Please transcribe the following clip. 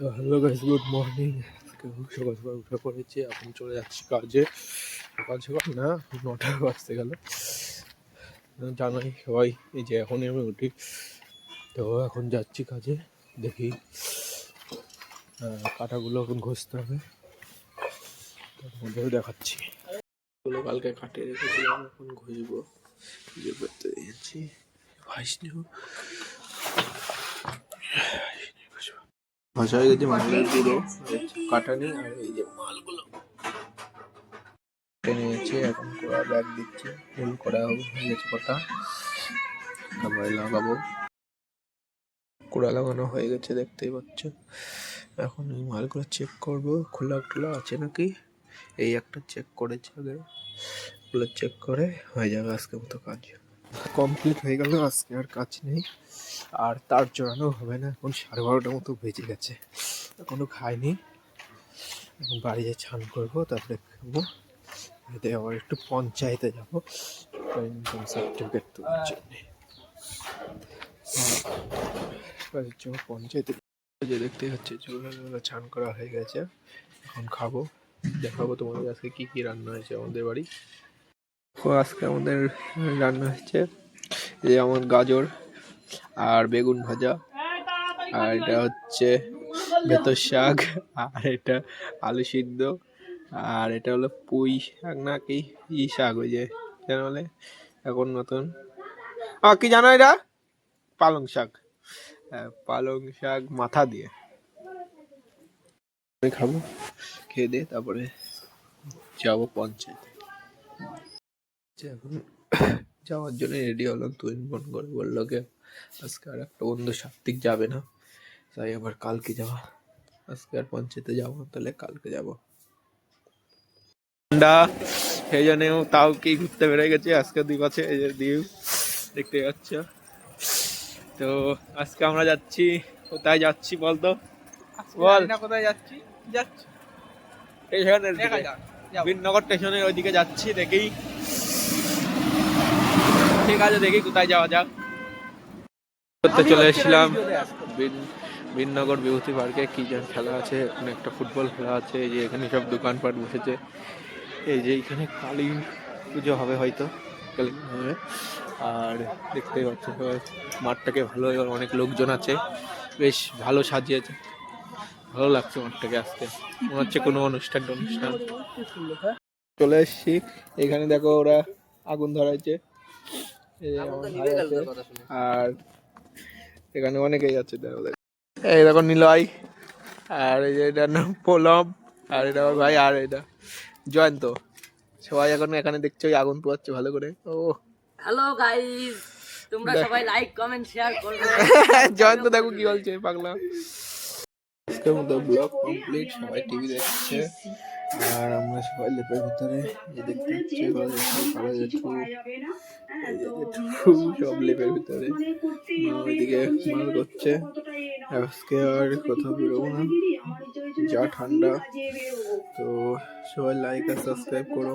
তো hello guys, good morning. সকাল সকাল উঠে পড়েছি, এখন চলে যাচ্ছি কাজে। সকাল সকাল না, 9টা বাজতে গেল। জানাই সবাই এই যে এখনই আমি উঠি, তো এখন যাচ্ছি কাজে। দেখি কাঁটাগুলো এখন ঘষতে হবে, তার মধ্যেও দেখাচ্ছি। এগুলো কালকে কাটিয়ে রেখেছিলাম, এখন ঘষবো। যে করতে দিয়েছি ভাষা হয়ে গেছে মালের গুঁড়ো, কাটা নেই। আর এই যে মালগুলো কেটে নিয়েছি, এখন কড়া ব্যাগ দিচ্ছি। ফুল করা হয়ে গেছে কটা, তারপরে লাগাবো। কোড়া লাগানো হয়ে গেছে, দেখতেই পাচ্ছ। এখন এই মালগুলো চেক করবো, খোলা খোলা আছে নাকি। এই একটা চেক করেছে আগে, ওগুলো চেক করে হয়ে যাবে আজকের মতো কাজ কমপ্লিট হয়ে গেল। আজকে আর কাজ নেই, আর তার জড়ানো হবে না। এখন 12:30টার মতো বেজে গেছে, এখনো খাইনি। এখন বাড়ি যেয়ে স্নান করবো, তারপরে খাবো। এতে আবার একটু পঞ্চায়েতে যাবো ইনকাম সার্টিফিকেট তোলার জন্যে। পঞ্চায়েতে যে দেখতে হচ্ছে চুলগুলো স্নান করা হয়ে গেছে, এখন খাবো। দেখাবো তোমাদের আজকে কি কি রান্না হয়েছে আমাদের বাড়ি। আজকে আমাদের রান্না হয়েছে এই আমার গাজর আর বেগুন ভাজা, আর এটা হচ্ছে বেতর শাক, আর এটা আলু সিদ্ধ, আর এটা হলো পুঁই শাক না কি শাক, ওই যে কেন বলে এখন নতুন কি জানো এটা পালং শাক। পালং শাক মাথা দিয়ে খাবো। খেয়ে দিয়ে তারপরে যাবো পঞ্চায়েতে। এখন যাওয়ার জন্য রেডি হলাম। তুই ফোন করে বললো কে আজকে আর একটা বন্ধু সাত্বিক যাবে না, তাই আবার কালকে যাওয়া। আজকে আর পঞ্চায়েতে যাবো, তাহলে কালকে যাবো। ঠান্ডা সেই জন্যেও তাও কি ঘুরতে বেড়ে গেছে আজকে দ্বীপ আছে, এই যে দ্বীপ দেখতে যাচ্ছ। তো আজকে আমরা যাচ্ছি, কোথায় যাচ্ছি বলতো, বল না কোথায় যাচ্ছি। স্টেশনের দিকে, বিননগর স্টেশনের ওইদিকে যাচ্ছি। দেখি, ঠিক আছে দেখি কোথায় যাওয়া যাক। করতে চলে এসেছিলাম বিননগর বিভূতি পার্কে। কি যেন খেলা আছে, এখানে একটা ফুটবল খেলা আছে। এই যে এখানে সব দোকানপাট বসেছে। এই যে এখানে কালী পুজো হবে হয়তো, কালী হবে। আর দেখতেই পাচ্ছ সবাই মাঠটাকে ভালো, অনেক লোকজন আছে, বেশ ভালো সাজিয়েছে। ভালো লাগছে মাঠটাকে, আসতে মনে হচ্ছে কোনো অনুষ্ঠান চলে এসছি। এখানে দেখো ওরা আগুন ধরাইছে, আর এখানে অনেকেই আছে। এই দেখো নিলয়, আর এই যে এটার নাম পলম, আর এটা আমার ভাই, আর এটা জয়ন্ত। সবাই এখন এখানে দেখছো আগুন পোয়াচ্ছে ভালো করে। ও হ্যালো গাইস, তোমরা সবাই লাইক কমেন্ট শেয়ার করবে। জয়ন্ত দেখো কি বলছে পাগলা। আজকের মতো ব্লগ কমপ্লিট, সবাই টিভি দেখছে আর আমরা সবাই লেপের ভিতরে। এই দেখতে পাচ্ছি সব লেপের ভিতরে, ওইদিকে মাল করছে। আজকে আর কোথাও বেরোবো না, যা ঠান্ডা। তো সবাই লাইক আর সাবস্ক্রাইব করো।